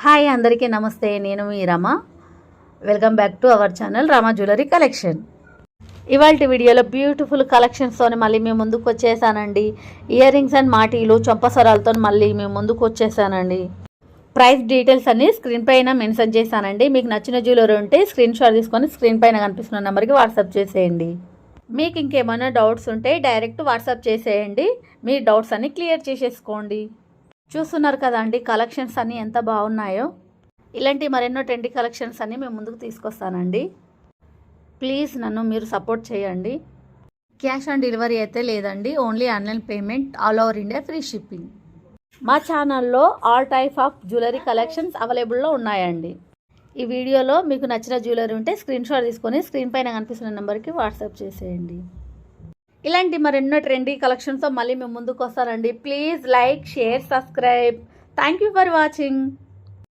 Hi అందరికీ నమస్తే. నేను మీ Rama. Welcome back to our channel Rama jewellery collection. ఇవాళ వీడియోలో బ్యూటిఫుల్ కలెక్షన్స్తో మళ్ళీ మేము ముందుకు వచ్చేసానండి. ఇయర్ రింగ్స్ అండ్ మాటీలు చంపసరాలతో మళ్ళీ మేము ముందుకు వచ్చేసానండి. ప్రైస్ డీటెయిల్స్ అన్ని స్క్రీన్ పైన మెన్షన్ చేశానండి. మీకు నచ్చిన జ్యువెలరీ ఉంటే స్క్రీన్ షాట్ తీసుకొని స్క్రీన్ పైన కనిపిస్తున్న నెంబర్కి వాట్సాప్ చేసేయండి. మీకు ఇంకేమైనా డౌట్స్ ఉంటే డైరెక్ట్ వాట్సాప్ చేసేయండి. మీ డౌట్స్ అన్ని క్లియర్ చేసేసుకోండి. చూస్తున్నారు కదా అండి, కలెక్షన్స్ అన్నీ ఎంత బాగున్నాయో. ఇలాంటి మరెన్నో ట్రెండీ కలెక్షన్స్ అన్నీ మేము ముందుకు తీసుకొస్తానండి. ప్లీజ్ నన్ను మీరు సపోర్ట్ చేయండి. క్యాష్ ఆన్ డెలివరీ అయితే లేదండి, only online payment, all over India free shipping. మా ఛానల్లో all type of jewellery collections అవైలబుల్లో ఉన్నాయండి. ఈ వీడియోలో మీకు నచ్చిన జ్యువెలరీ ఉంటే స్క్రీన్ షాట్ తీసుకొని స్క్రీన్ పైన కనిపిస్తున్న నెంబర్కి వాట్సాప్ చేసేయండి. ఇలాంటి మరెన్నో ట్రెండీ కలెక్షన్స్తో మళ్ళీ మేము ముందుకు వస్తానండి. Please like, share, subscribe. Thank you for watching.